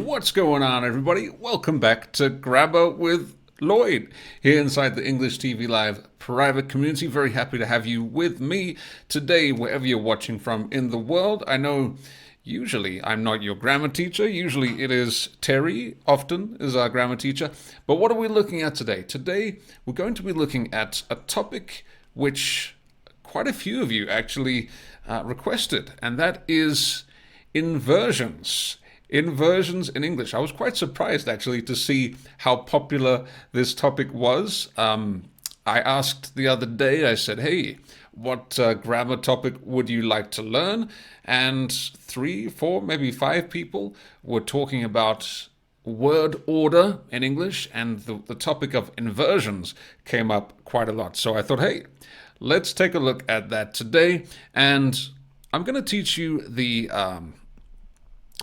What's going on, everybody? Welcome back to Grabber with Lloyd here inside the English TV Live private community. Very happy to have you with me today, wherever you're watching from in the world. I know usually I'm not your grammar teacher. Usually it is Terry, often is our grammar teacher. But what are we looking at today? Today we're going to be looking at a topic which quite a few of you actually requested, and that is inversions. Inversions in English. I was quite surprised actually to see how popular this topic was. I asked the other day, I said, hey, what grammar topic would you like to learn? And 3, 4, maybe 5 people were talking about word order in English, and the topic of inversions came up quite a lot. So I thought, hey, let's take a look at that today. And I'm going to teach you the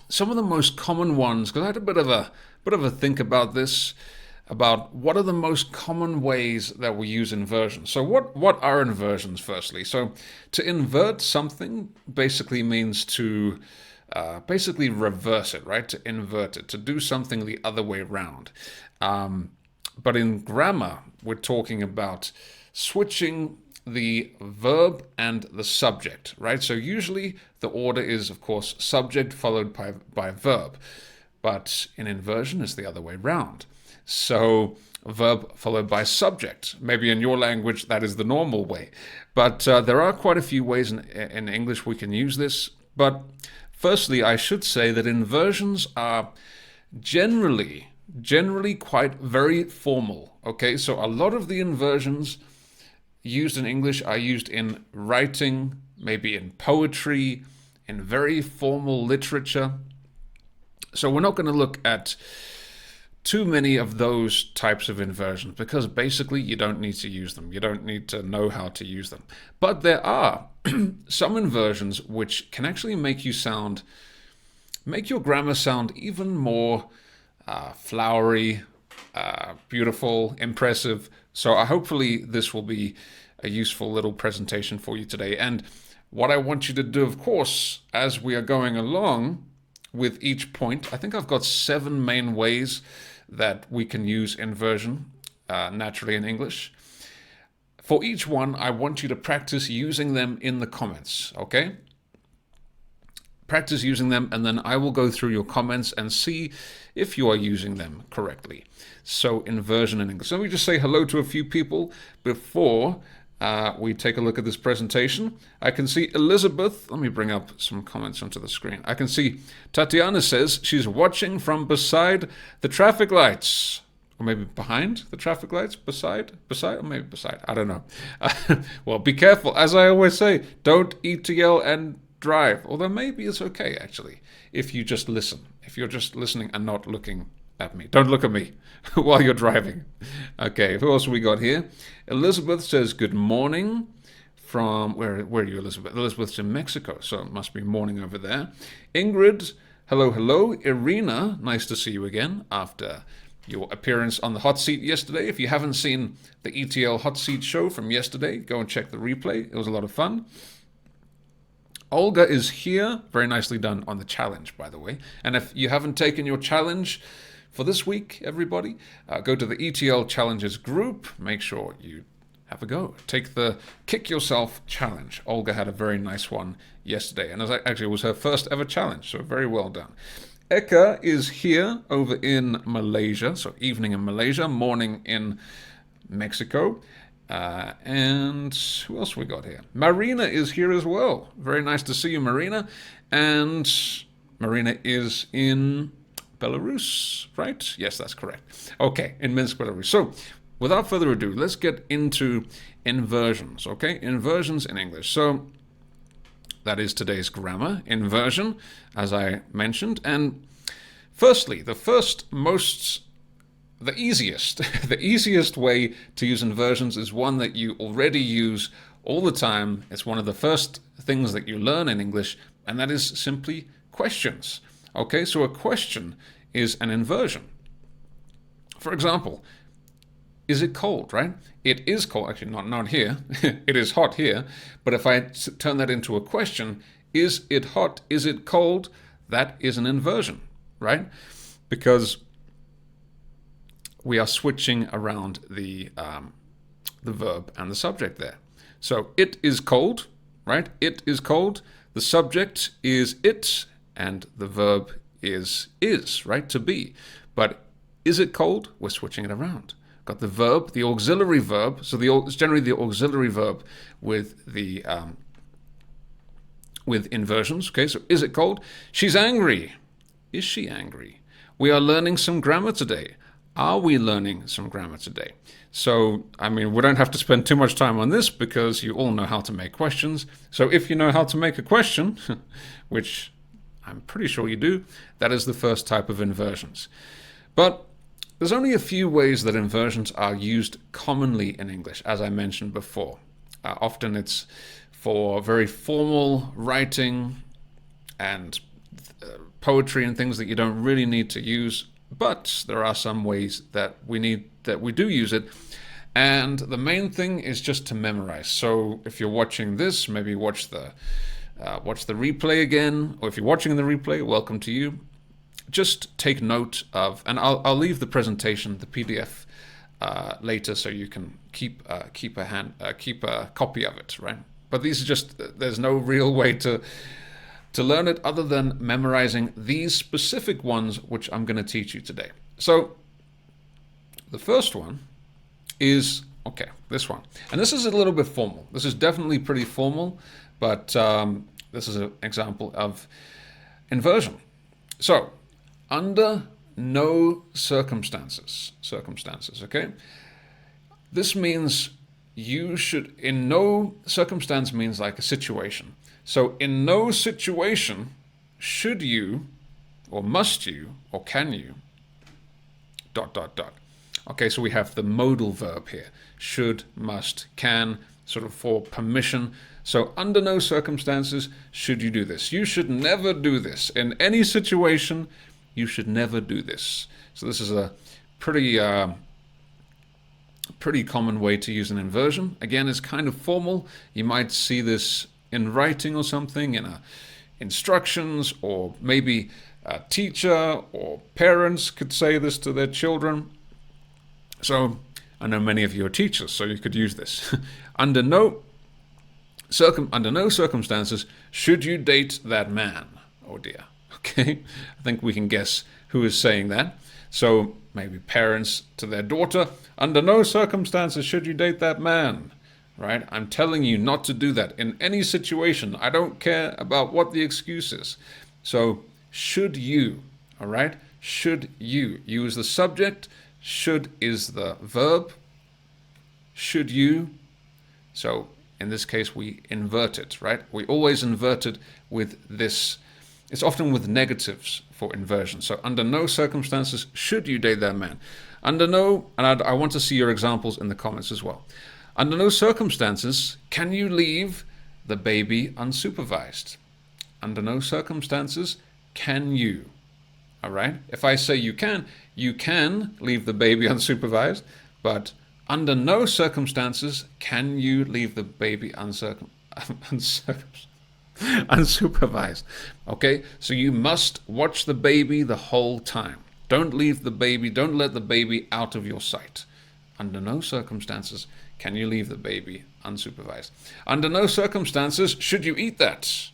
some of the most common ones, because I had a bit of a think about this, about what are the most common ways that we use inversions. So what are inversions, firstly? So to invert something basically means to basically reverse it, right? To invert it, to do something the other way around. But in grammar, we're talking about switching the verb and the subject, right? So usually the order is, of course, subject followed by verb. But in inversion, it's the other way around. So verb followed by subject. Maybe in your language, that is the normal way. But there are quite a few ways in English we can use this. But firstly, I should say that inversions are generally quite very formal. Okay, so a lot of the inversions used in English are used in writing, maybe in poetry, in very formal literature. So we're not going to look at too many of those types of inversions because basically you don't need to use them. You don't need to know how to use them. But there are some inversions which can actually make your grammar sound even more flowery, beautiful, impressive. So hopefully this will be a useful little presentation for you today. And what I want you to do, of course, as we are going along with each point, I think I've got 7 main ways that we can use inversion naturally in English. For each one, I want you to practice using them in the comments, okay? Practice using them, and then I will go through your comments and see if you are using them correctly. So inversion in English. So we just say hello to a few people before we take a look at this presentation. I can see Elizabeth. Let me bring up some comments onto the screen. I can see Tatiana says she's watching from beside the traffic lights. Or maybe behind the traffic lights, beside, or maybe beside. I don't know. Well, be careful. As I always say, don't ETL and drive. Although maybe it's okay, actually, if you just listen. If you're just listening and not looking at me. Don't look at me while you're driving. Okay, who else we got here? Elizabeth says good morning from, where are you, Elizabeth? Elizabeth's in Mexico, so it must be morning over there. Ingrid, hello. Irina, nice to see you again after your appearance on the hot seat yesterday. If you haven't seen the ETL hot seat show from yesterday, go and check the replay. It was a lot of fun. Olga is here. Very nicely done on the challenge, by the way. And if you haven't taken your challenge for this week, everybody, go to the ETL Challenges group. Make sure you have a go. Take the Kick Yourself Challenge. Olga had a very nice one yesterday. And actually, it was her first ever challenge, so very well done. Eka is here over in Malaysia. So evening in Malaysia, morning in Mexico. And who else we got here? Marina is here as well. Very nice to see you, Marina. And Marina is in Belarus, right? Yes, that's correct. Okay, in Minsk, Belarus. So, without further ado, let's get into inversions, okay? Inversions in English. So, that is today's grammar, inversion, as I mentioned. And firstly, the easiest, the easiest way to use inversions is one that you already use all the time. It's one of the first things that you learn in English, and that is simply questions. Okay, so a question is an inversion. For example, is it cold, right? It is cold. Actually, not here. It is hot here. But if I turn that into a question, is it hot? Is it cold? That is an inversion, right? because we are switching around the verb and the subject there. So it is cold, right? It is cold. The subject is it, and the verb is, right? To be. But is it cold? We're switching it around. Got the verb, the auxiliary verb. So it's generally the auxiliary verb with the with inversions. Okay, so is it cold? She's angry. Is she angry? We are learning some grammar today. Are we learning some grammar today? So, I mean, we don't have to spend too much time on this because you all know how to make questions. So if you know how to make a question, which I'm pretty sure you do, that is the first type of inversions. But there's only a few ways that inversions are used commonly in English, as I mentioned before. Often it's for very formal writing and poetry and things that you don't really need to use, but there are some ways that we do use it. And the main thing is just to memorize. So if you're watching this, maybe watch the replay again, or if you're watching the replay, welcome to you. Just take note of, and I'll leave the presentation, the PDF, later, so you can keep a copy of it, right? But these are just, there's no real way to learn it other than memorizing these specific ones, which I'm going to teach you today. So the first one is, okay, this one. And this is a little bit formal. This is definitely pretty formal, but this is an example of inversion. So, under no circumstances, okay? This means you should, in no circumstance means like a situation. So in no situation should you, or must you, or can you, ... Okay, so we have the modal verb here. Should, must, can, sort of for permission. So under no circumstances should you do this. You should never do this. In any situation, you should never do this. So this is a pretty common way to use an inversion. Again, it's kind of formal. You might see this in writing or something, in instructions, or maybe a teacher or parents could say this to their children. So I know many of you are teachers, so you could use this. Under no circumstances should you date that man. Oh dear. Okay, I think we can guess who is saying that. So maybe parents to their daughter, under no circumstances should you date that man. Right? I'm telling you not to do that in any situation. I don't care about what the excuse is. So should you, all right? Should you. You is the subject. Should is the verb. Should you. So in this case, we invert it, right? We always invert it with this. It's often with negatives for inversion. So under no circumstances should you date that man. Under no, and I want to see your examples in the comments as well. Under no circumstances can you leave the baby unsupervised. Under no circumstances can you. All right? If I say you can leave the baby unsupervised, but under no circumstances can you leave the baby unsupervised. Okay? So you must watch the baby the whole time. Don't leave the baby, don't let the baby out of your sight. Under no circumstances can you leave the baby unsupervised. Under no circumstances should you eat that.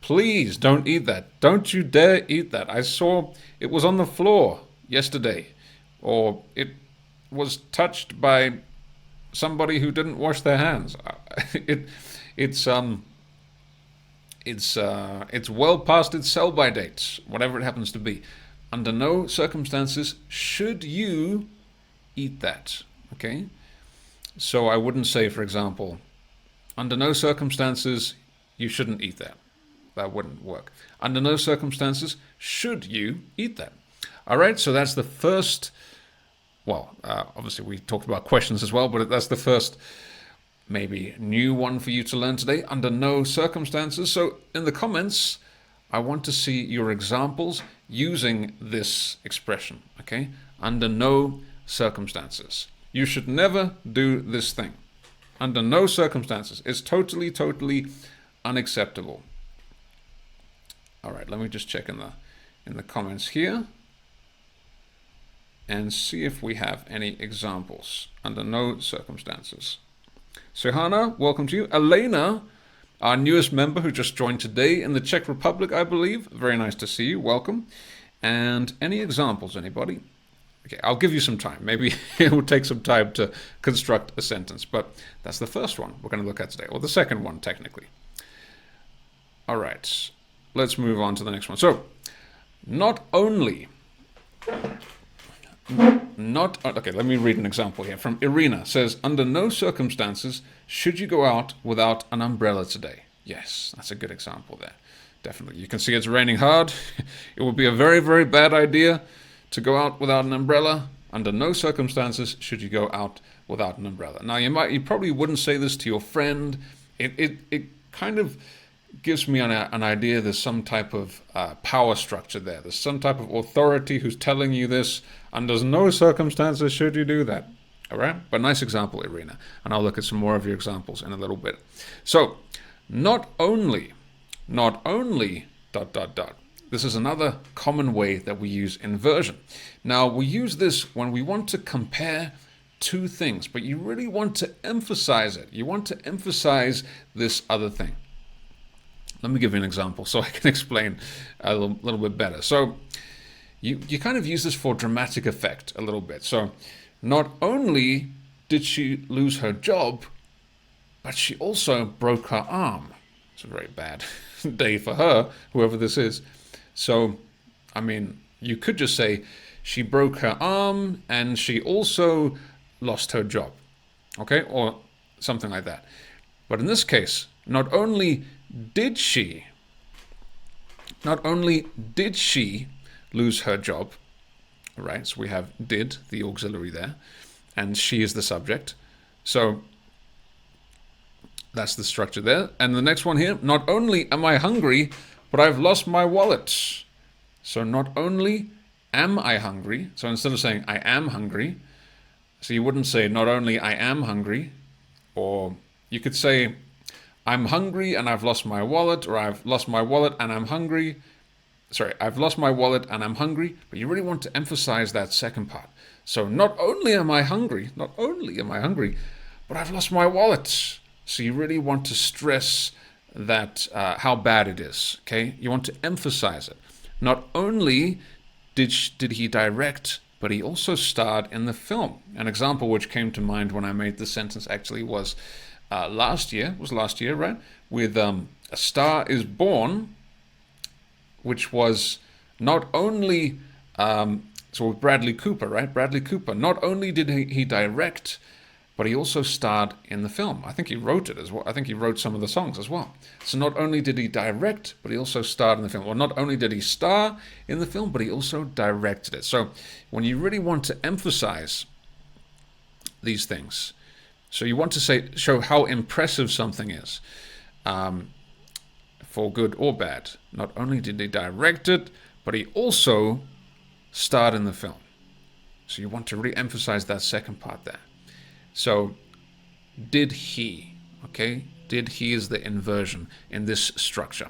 Please don't eat that. Don't you dare eat that. I saw it was on the floor yesterday, or it was touched by somebody who didn't wash their hands. It's well past its sell-by date, whatever it happens to be. Under no circumstances should you eat that. Okay? So I wouldn't say, for example, under no circumstances you shouldn't eat that. That wouldn't work. Under no circumstances should you eat that. All right, so that's the first, well, obviously we talked about questions as well, but that's the first maybe new one for you to learn today. Under no circumstances. So in the comments, I want to see your examples using this expression, okay? Under no circumstances. You should never do this thing. Under no circumstances. It's totally, totally unacceptable. All right, let me just check in the comments here. and see if we have any examples. Under no circumstances. Sohana, welcome to you. Elena, our newest member who just joined today in the Czech Republic, I believe. Very nice to see you. Welcome. And any examples, anybody? Okay, I'll give you some time. Maybe it will take some time to construct a sentence, but that's the first one we're going to look at today, or the second one, technically. All right, let's move on to the next one. So, okay, let me read an example here from Irina. It says, under no circumstances should you go out without an umbrella today. Yes, that's a good example there. Definitely. You can see it's raining hard. It would be a very, very bad idea to go out without an umbrella. Under no circumstances should you go out without an umbrella. Now, you probably wouldn't say this to your friend. It kind of gives me an idea there's some type of power structure there. There's some type of authority who's telling you this. Under no circumstances should you do that. All right? But nice example, Irina. And I'll look at some more of your examples in a little bit. So, not only, This is another common way that we use inversion. Now, we use this when we want to compare two things, but you really want to emphasize it. You want to emphasize this other thing. Let me give you an example so I can explain a little bit better. So you kind of use this for dramatic effect a little bit. So not only did she lose her job, but she also broke her arm. It's a very bad day for her, whoever this is. So, I mean, you could just say she broke her arm and she also lost her job, okay? Or something like that. But in this case, not only did she lose her job, right? So we have did, the auxiliary there, and she is the subject. So that's the structure there. And the next one here, not only am I hungry, but I've lost my wallet. So not only am I hungry, so instead of saying I am hungry, so you wouldn't say not only I am hungry, or you could say I'm hungry and I've lost my wallet, or I've lost my wallet and I'm hungry. Sorry, I've lost my wallet and I'm hungry, but you really want to emphasize that second part. So not only am I hungry, but I've lost my wallet. So you really want to stress that how bad it is, okay? You want to emphasize it. Not only did he direct, but he also starred in the film. An example which came to mind when I made this sentence actually was last year, right? With A Star is Born, which was not only, so with Bradley Cooper, right? Bradley Cooper, not only did he direct, but he also starred in the film. I think he wrote it as well. I think he wrote some of the songs as well. So not only did he direct, but he also starred in the film. Or not only did he star in the film, but he also directed it. So when you really want to emphasize these things, so you want to show how impressive something is, for good or bad. Not only did he direct it, but he also starred in the film. So you want to really emphasize that second part there. So, did he, okay? Did he is the inversion in this structure.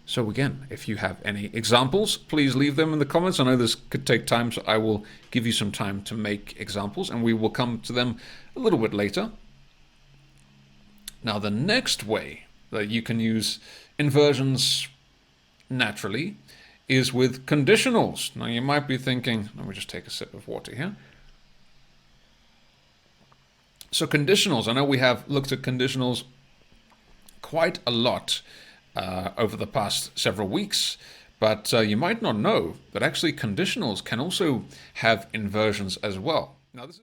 So again, if you have any examples, please leave them in the comments. I know this could take time, so I will give you some time to make examples, and we will come to them a little bit later. Now, the next way that you can use inversions naturally is with conditionals. Now, you might be thinking, let me just take a sip of water here. So conditionals, I know we have looked at conditionals quite a lot over the past several weeks, but you might not know that actually conditionals can also have inversions as well. Now, this is